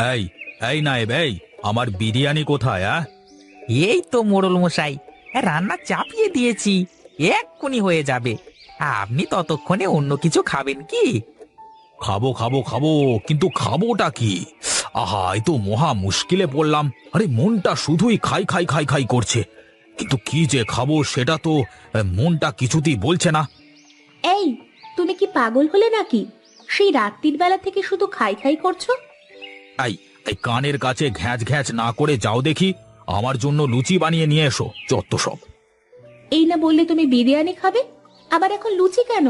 এই এই নায়েব, এই আমার বিরিয়ানি কোথায়? এই তো মোড়ল মশাই, রান্না চাপিয়ে দিয়েছি, এক্ষুনি হয়ে যাবে। আপনি ততক্ষণে অন্য কিছু খাবেন কি? খাবো খাবো খাবো, কিন্তু খাবোটা কি? আহা, এই তো মহা মুশকিলে পড়লাম। আরে মনটা শুধুই খাই খাই খাই খাই করছে, কিন্তু কি যে খাবো সেটা তো মনটা কিছুতেই বলছে না। এই, তুমি কি পাগল হলে নাকি? সেই রাত্রির বেলা থেকে শুধু খাই খাই করছো। এই এই কানের কাছে ঘ্যাঁচ ঘ্যাঁচ না করে যাও দেখি, আমার জন্য লুচি বানিয়ে নিয়ে এসো। যত সব। এই না বললে তুমি বিরিয়ানি খাবে, আবার এখন লুচি কেন?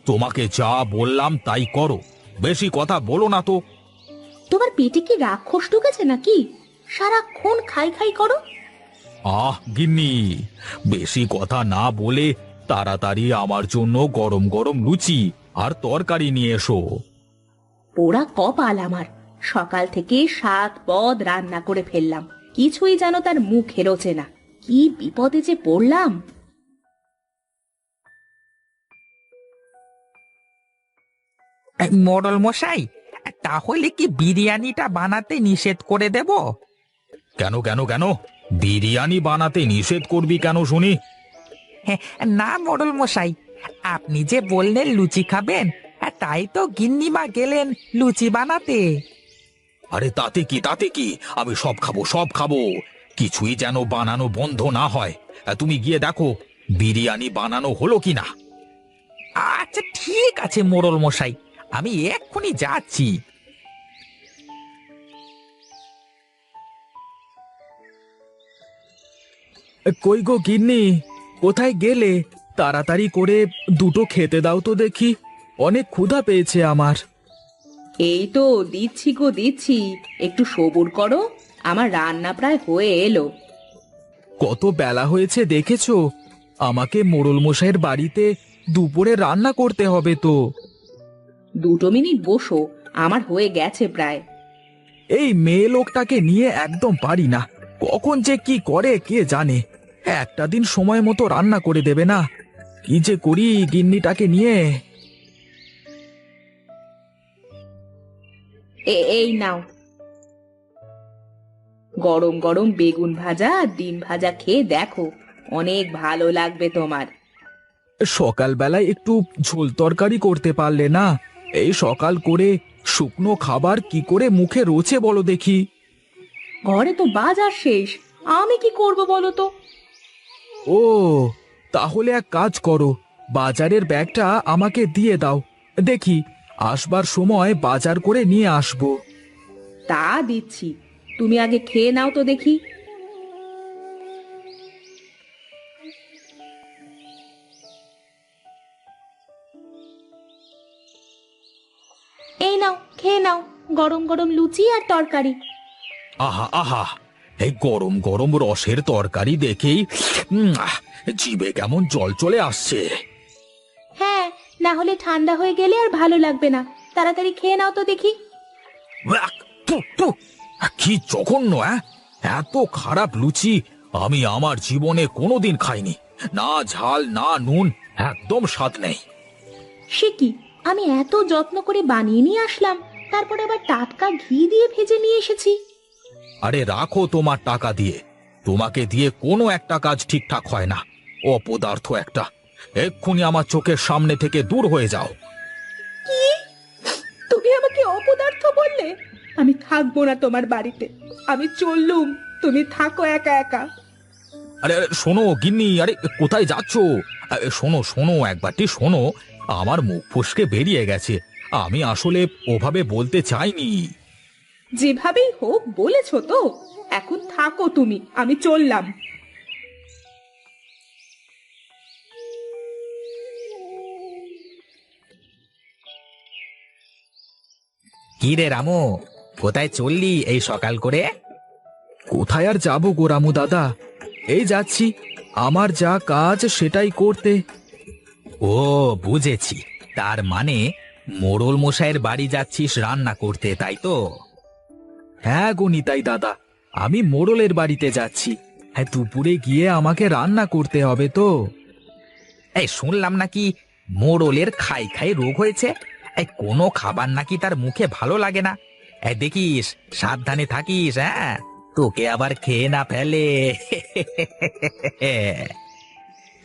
তোমাকে যা বললাম তাই করো, বেশি কথা বলো না তো। তোমার পেটে কি রাক্ষস ঢুকেছে নাকি? সারাক্ষণ খাই খাই করো। আহ গিন্নি, বেশি কথা না বলে তাড়াতাড়ি আমার জন্য গরম গরম লুচি আর তরকারি নিয়ে এসো। পোড়া কপাল আমার, সকাল থেকে 7 পদ রান্না করে ফেললাম, কিছুই যেন তার মুখে রোচে না। কি বিপদে যে পড়লাম। মোড়ল মশাই, তাহলে কি বিরিয়ানিটা বানাতে নিষেধ করে দেব? কেন কেন কেন? বিরিয়ানি বানাতে নিষেধ করবি কেন শুনি? হ্যাঁ, না মোড়ল মশাই, আপনি যে বললেন লুচি খাবেন, তাই তো গিন্নিমা গেলেন লুচি বানাতে। আরে তাতে কি, তাতে কি? আমি সব খাবো, সব খাবো, কিছুই যেন বানানো বন্ধ না হয়। তুমি গিয়ে দেখো বিরিয়ানি বানানো হলো কিনা। আচ্ছা ঠিক আছে মোড়ল মশাই, আমি এক্ষুনি যাচ্ছি। কই গো গিন্নি, কোথায় গেলে? তাড়াতাড়ি করে দুটো খেতে দাও তো দেখি, অনেক ক্ষুধা পেয়েছে আমার। এই তো দিচ্ছি গো দিচ্ছি, একটু সবুর করো, আমার রান্না প্রায় হয়ে এলো। কত বেলা হয়েছে দেখেছো? আমাকে মোড়ল মশাইয়ের বাড়িতে দুপুরে রান্না করতে হবে তো। 2 মিনিট বসো, আমার হয়ে গেছে প্রায়। এই মেয়ে লোকটাকে নিয়ে একদম পারি না, কখন যে কি করে কে জানে। একটা দিন সময় মতো রান্না করে দেবে না, কি যে করি গিন্নিটাকে নিয়ে। এই নাও, গরম গরম বেগুন ভাজা আর ডিম ভাজা খেয়ে দেখো, অনেক ভালো লাগবে তোমার। সকালবেলায় একটু ঝোল তরকারি করতে পারলে না? এই সকাল করে শুকনো খাবার কি করে মুখে রোচে বলো দেখি। ঘরে তো বাজার শেষ, আমি কি করব বলো তো? ও, তাহলে এক কাজ করো, বাজারের ব্যাগটা আমাকে দিয়ে দাও, দেখি আসবার সময় বাজার করে নিয়ে আসবো। তা দিচ্ছি, তুমি আগে খেয়ে নাও তো দেখি। এই নাও, খেয়ে নাও, গরম গরম লুচি আর তরকারি। আহা আহা, এই গরম গরম রসের তরকারি দেখেই জিভে কেমন জল চলে আসছে। হ্যাঁ, না হলে ঠান্ডা হয়ে গেলে আর ভালো লাগবে না, তাড়াতাড়ি খেয়ে নাও তো দেখি। উয়াক, থু, থু, কি জঘন্য! এত খারাপ লুচি আমি আমার জীবনে কোনোদিন খাইনি। না ঝাল না নুন, একদম স্বাদ নেই। সে কি, আমি এত যত্ন করে বানিয়ে নিয়ে আসলাম, তারপরে আবার টাটকা ঘি দিয়ে ভেজে নিয়ে এসেছি। আরে রাখো তোমার টাকা দিয়ে, তোমাকে দিয়ে কোনো একটা কাজ ঠিকঠাক হয় না। অপদার্থ একটা, এক্ষুনি আমার চোখের সামনে থেকে দূর হয়ে যাও। কি? তুমি আমাকে অপদার্থ বললে? আমি থাকবো না তোমার বাড়িতে, আমি চললুম, তুমি থাকো একা একা। আরে আরে, শোনো গিন্নি, আরে কোথায় যাচ্ছ? শোনো শোনো, একবারটি শোনো, আমার মুখ ফসকে বেরিয়ে গেছে, আমি আসলে ওভাবে বলতে চাইনি। যেভাবেই হোক বলেছো তো, এখন থাকো তুমি, আমি চললাম। কি রে রামু, কোথায় চললি এই সকাল করে? কোথায় আর যাবো গো রামু দাদা, এই যাচ্ছি আমার যা কাজ সেটাই করতে। ও বুঝেছি, তার মানে মোড়ল মশাইয়ের বাড়ি যাচ্ছিস রান্না করতে, তাই তো? হ্যাঁ গো নিতাই দাদা, আমি মোড়লের বাড়িতে যাচ্ছি। হ্যাঁ, দুপুরে গিয়ে আমাকে রান্না করতে হবে তো। এই শুনলাম নাকি মোড়লের খাই খাই রোগ হয়েছে, এই কোনো খাবার নাকি তার মুখে ভালো লাগে না। দেখিস, সাবধানে থাকিস, হ্যাঁ, তোকে আবার খেয়ে না ফেলে।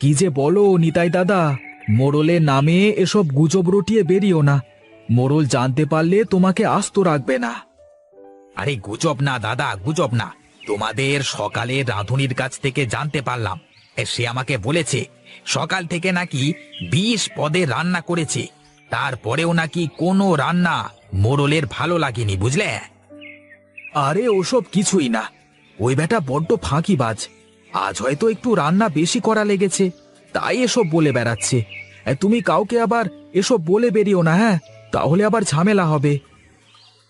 কি যে বলো নিতাই দাদা, মোড়লের নামে এসব গুজব রটিয়ে বেরিও না। মোড়ল জানতে পারলে তোমাকে আস্ত রাখবে না। আরে গুজব না দাদা, গুজব না। তোমাদের সকালে রাঁধুনির কাছ থেকে জানতে পারলাম, সে আমাকে বলেছে সকাল থেকে নাকি 20 পদে রান্না করেছে, তারপরেও নাকি কোনো রান্না মোড়লের ভালো লাগেনি, বুঝলে? আরে ওসব কিছুই না, ওই বেটা বড্ড ফাঁকিবাজ। আজ হয়তো একটু রান্না বেশি করা লেগেছে, তাই এসব বলে বেড়াচ্ছে। তুমি কাউকে আবার এসব বলে বেরিও না, হ্যাঁ, তাহলে আবার ঝামেলা হবে।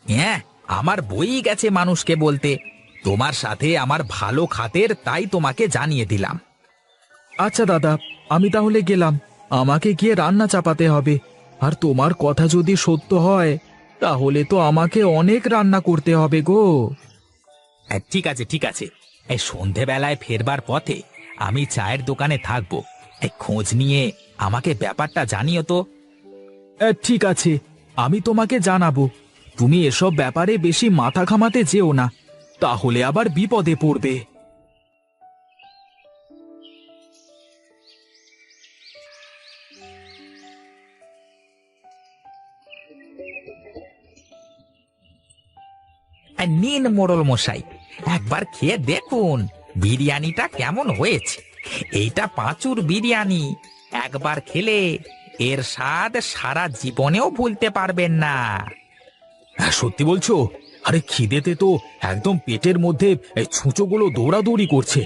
হ্যাঁ, আমার বই গেছে মানুষকে বলতে। তোমার সাথে আমার ভালো খাতের, তাই তোমাকে জানিয়ে দিলাম। আচ্ছা দাদা, আমি তাহলে গেলাম। আমাকে গিয়ে রান্না চাপাতে হবে। আর তোমার কথা যদি সত্য হয়, তাহলে তো আমাকে অনেক রান্না করতে হবে গো। ঠিক আছে, ঠিক আছে। এই সন্ধেবেলায় ফেরবার পথে আমি চায়ের দোকানে থাকবো। খোঁজ নিয়ে আমাকে ব্যাপারটা জানিও তো। ঠিক আছে, আমি তোমাকে জানাবো। তুমি এসব ব্যাপারে বেশি মাথা ঘামাতে যেও না, তাহলে আবার বিপদে পড়বে। নিন মোড়ল মশাই, একবার খেয়ে দেখুন বিরিয়ানিটা কেমন হয়েছে। এইটা পাঁচুর বিরিয়ানি, একবার খেলে এর স্বাদ সারা জীবনেও ভুলতে পারবেন না। সত্যি বলছো? আরে খিদেতে তো একদম পেটের মধ্যে ছুঁচোগুলো দৌড়াদৌড়ি করছে,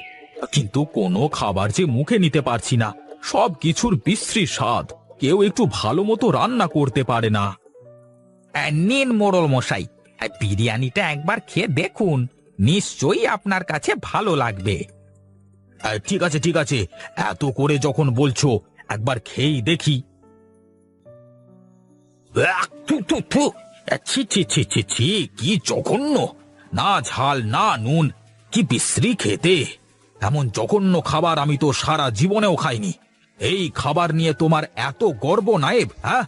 কিন্তু কোনো খাবার যে মুখে নিতে পারছি না। সব কিছুর বিশ্রী স্বাদ, কেউ একটু ভালো মতো রান্না করতে পারে না। নিন মোড়ল মশাই, বিরিয়ানিটা একবার খেয়ে দেখুন, নিশ্চয়ই আপনার কাছে ভালো লাগবে। ঠিক আছে ঠিক আছে, এত করে যখন বলছো একবার খেয়েই দেখি। থু থু থু, ছি ছি ছি ছি ছি, কি জঘন্য! না ঝাল না নুন, কি বিশ্রী খেতে! এমন জঘন্য খাবার আমি তো সারা জীবনেও খাইনি। এই খাবার নিয়ে তোমার এত গর্ব নায়েব, হ্যাঁ?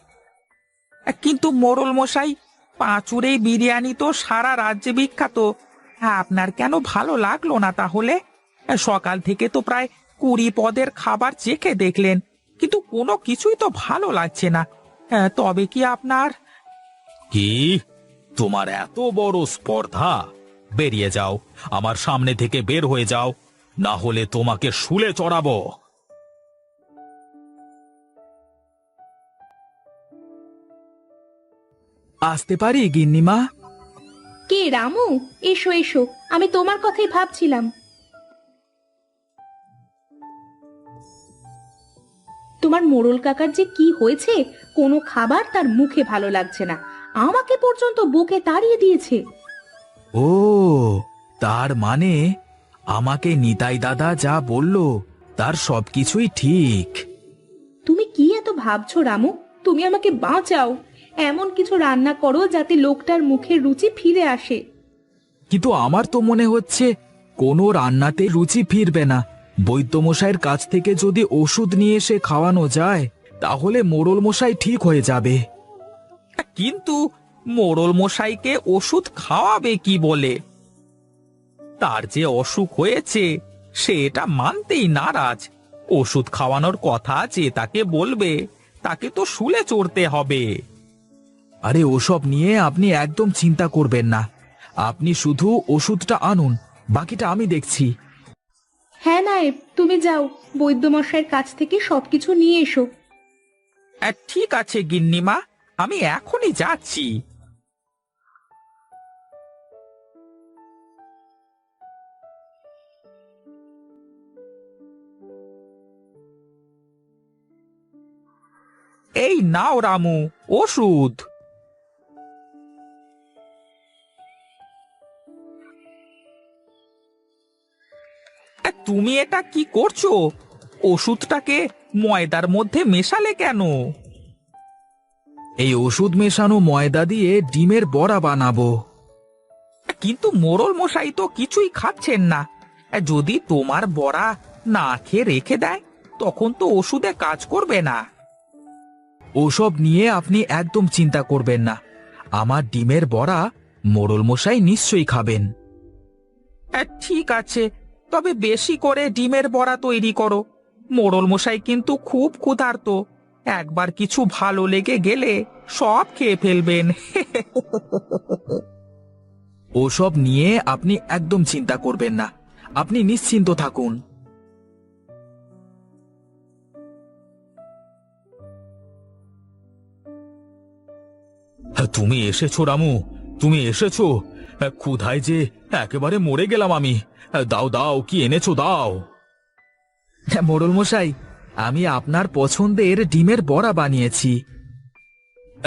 কিন্তু মোড়ল মশাই, পাঁচুর এই বিরিয়ানি তো সারা রাজ্যে বিখ্যাত। আপনার কেন ভালো লাগলো না তাহলে? সকাল থেকে তো প্রায় 20 পদের খাবার চেখে দেখলেন, কিন্তু কোনো কিছুই তো ভালো লাগছে না। তবে কি আপনার... কি, তোমার এত বড় স্পর্ধা? বেরিয়ে যাও, আমার সামনে থেকে বের হয়ে যাও, না হলে তোমাকে শুলে চড়াবো। আসতে পারি গিন্নিমা? কে রামু? এসো এসো, আমি তোমার কথাই ভাবছিলাম। তোমার মোড়ল কাকার যে কি হয়েছে, কোনো খাবার তার মুখে ভালো লাগছে না, আমাকে পর্যন্ত বকে তাড়িয়ে দিয়েছে। ও, তার মানে আমাকে নিতাই দাদা যা বলল তার সবকিছুই ঠিক। তুমি কি এত ভাবছো রামু? তুমি আমাকে বাঁচাও, এমন কিছু রান্না করো যাতে লোকটার মুখের রুচি ফিরে আসে। কিন্তু আমার তো মনে হচ্ছে কোনো রান্নাতে রুচি ফিরবে না। বৈদ্যমশাইয়ের কাছ থেকে যদি ওষুধ নিয়ে এসে খাওয়ানো যায়, তাহলে মোড়ল মশাই ঠিক হয়ে যাবে। কিন্তু মোড়ল মশাইকে ওষুধ খাওয়াবে কি বলে? তার যে অসুখ হয়েছে সেটা মানতেই নারাজ। ওষুধ খাওয়ানোর কথা যে তাকে বলবে, তাকে তো শুলে চড়তে হবে। আরে ওসব নিয়ে আপনি একদম চিন্তা করবেন না, আপনি শুধু ওষুধটা আনুন, বাকিটা আমি দেখছি। হ্যাঁ নায়েব, তুমি যাও, বৈদ্যমশাইয়ের কাছ থেকে সবকিছু নিয়ে এসো। ঠিক আছে গিন্নিমা, আমি এখনই যাচ্ছি। এই নাও রামু, ওষুধ। তুমি এটা কি করছো? ওষুধটাকে ময়দার মধ্যে মেশালে কেন? এই ওষুধ মেশানো ময়দা দিয়ে ডিমের বড়া বানাবো। কিন্তু মোড়ল মশাই তো কিছুই খাচ্ছেন না। যদি তোমার বড়া না খেয়ে রেখে দেয়, তখন তো ওষুধে কাজ করবে না। ওসব নিয়ে আপনি একদম চিন্তা করবেন না, আমার ডিমের বড়া মোড়ল মশাই নিশ্চয়ই খাবেন। ঠিক আছে, তবে বেশি করে ডিমের বড়া তৈরি করো। মোড়ল মশাই কিন্তু খুব ক্ষুধার্ত, একবার কিছু ভালো লেগে গেলে সব খেয়ে ফেলবেন। ওসব নিয়ে আপনি একদম চিন্তা করবেন না, আপনি নিশ্চিন্ত থাকুন। তুমি এসেছো রামু, তুমি এসেছো। ক্ষুধায় যে একেবারে মরে গেলাম আমি। দাও দাও, কি এনেছো দাও। মোড়ল মশাই, আমি আপনার পছন্দের ডিমের বড়া বানিয়েছি।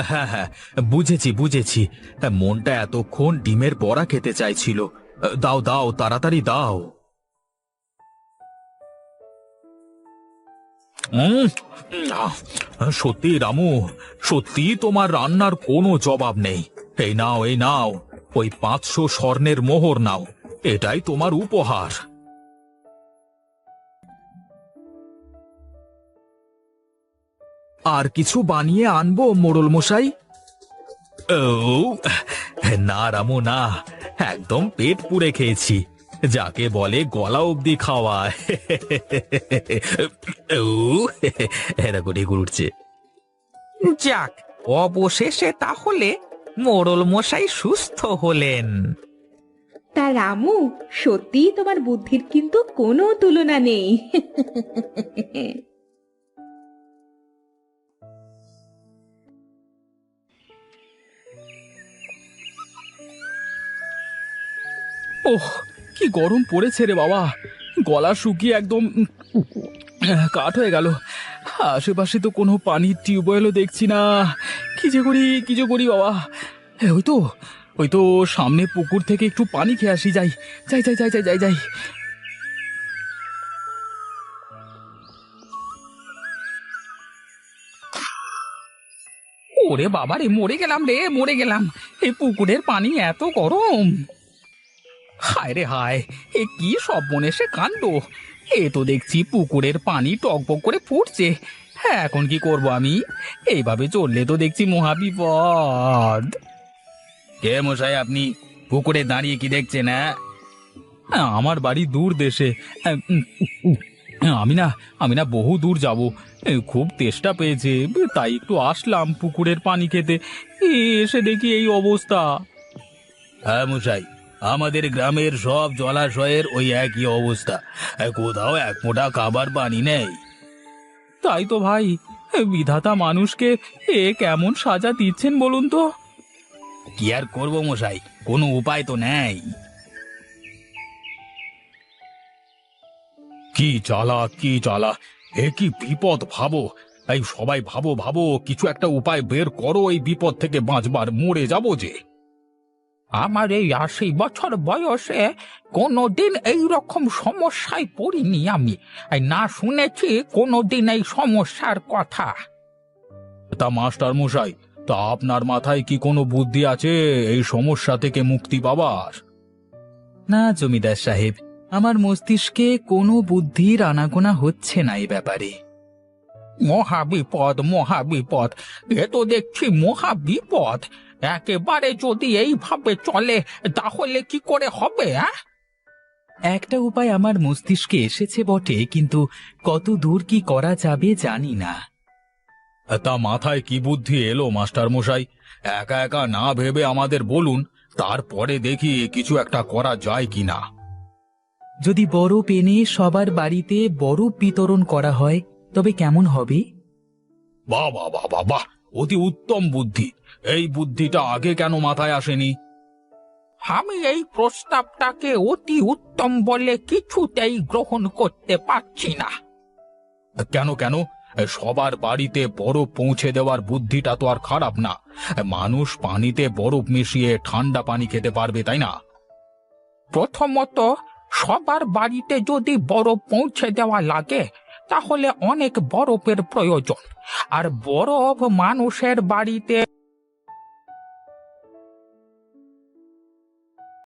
হ্যাঁ হ্যাঁ, বুঝেছি বুঝেছি, মনটা এতক্ষণ ডিমের বড়া খেতে চাইছিল। দাও দাও, তাড়াতাড়ি দাও। সত্যি রামু, সত্যি তোমার রান্নার কোনো জবাব নেই। এই নাও এই নাও, ওই 500 স্বর্ণের মোহর নাও, এটাই তোমার উপহার। আর কিছু বানিয়ে আনবো মোড়ল মশাই? ও না রামু না, একদম পেট পুড়ে খেয়েছি, যাকে বলে গলা অবধি খাওয়া। এরা কোটি উঠছে। যাক, অবশেষে তাহলে মোড়ল মশাই সুস্থ হলেন। তা রামু, সত্যিই তোমার বুদ্ধির কিন্তু কোনো তুলনা নেই। ওহ, কি গরম পড়েছে রে বাবা, গলা শুকিয়ে একদম কাঠ হয়ে গেল। আশেপাশে তো কোনো পানির টিউবওয়েলও দেখছি না। কি যে করি বাবা। ওই তো সামনে পুকুর থেকে একটু পানি খেয়ে আসি। যাই যাই যাই যাই যাই যাই যাই। ওরে বাবা রে, মরে গেলাম রে, মরে গেলাম। এই পুকুরের পানি এত গরম। হায় রে হায়, এ কি সর্বনেশে কাণ্ড। এ তো দেখছি পুকুরের পানি টকবক করে ফুটছে। হ্যাঁ, এখন কি করব আমি? এইভাবে চললে তো দেখছি মহাবিপদ। কে মশাই আপনি পুকুরে দাঁড়িয়ে কি দেখছেন? আমার বাড়ি দূর দেশে। আমি না বহু দূর যাব, খুব তেষ্টা পেয়েছে, তাই একটু আসলাম পুকুরের পানি খেতে। এসে দেখি এই অবস্থা। হ্যাঁ মশাই, আমাদের গ্রামের সব জলাশয়ের ওই একই অবস্থা, কোথাও এক ফোঁটা খাবার পানি নেই। তাই তো ভাই, বিধাতা মানুষকে এ কেমন সাজা দিচ্ছেন বলুন তো। কি আর করবো মশাই, কোনো উপায় তো নেই। কি জ্বালা, এ কি বিপদ ভাবো। এই সবাই ভাবো ভাবো, কিছু একটা উপায় বের করো এই বিপদ থেকে বাঁচবার, মরে যাবো যে। আমার এই 80 বছর বয়সে কোনোদিন এই রকম সমস্যায় পড়িনি আমি। এই না শুনেছি কোনোদিন এই সমস্যার কথা। তা মাস্টার মশাই, তা আপনার মাথায় কি কোনো বুদ্ধি আছে এই সমস্যা থেকে মুক্তি পাবার? না জমিদার সাহেব, আমার মস্তিষ্কে কোনো বুদ্ধির আনাগোনা হচ্ছে না এই ব্যাপারে। মহাবিপদ, মহাবিপদ, এ তো দেখছি মহাবিপদ। একেবারে যদি এইভাবে চলে তাহলে কি করে হবে? একটা উপায় আমার মস্তিষ্কে এসেছে বটে, কিন্তু কত দূর কি করা যাবে জানি না। তা মাথায় কি বুদ্ধি এলো মাস্টার মশাই? একা একা না ভেবে আমাদের বলুন, তারপরে দেখি কিছু একটা করা যায় কিনা। যদি বরফ এনে সবার বাড়িতে বরফ বিতরণ করা হয় তবে কেমন হবে? বাহ বাহ বাহ বাহ বাহ, অতি উত্তম বুদ্ধি। এই বুদ্ধিটা আগে কেন মাথায় আসেনি? আমি এই প্রস্তাবটাকে অতি উত্তম বলে কিছুতেই গ্রহণ করতে পারছি না। কেন কেন? সবার বাড়িতে বরফ পৌঁছে দেওয়ার বুদ্ধিটা তো আর খারাপ না। মানুষ পানিতে বরফ মিশিয়ে ঠান্ডা পানি খেতে পারবে, তাই না? প্রথমত, সবার বাড়িতে যদি বরফ পৌঁছে দেওয়া লাগে তাহলে অনেক বরফের প্রয়োজন, আর বরফ মানুষের বাড়িতে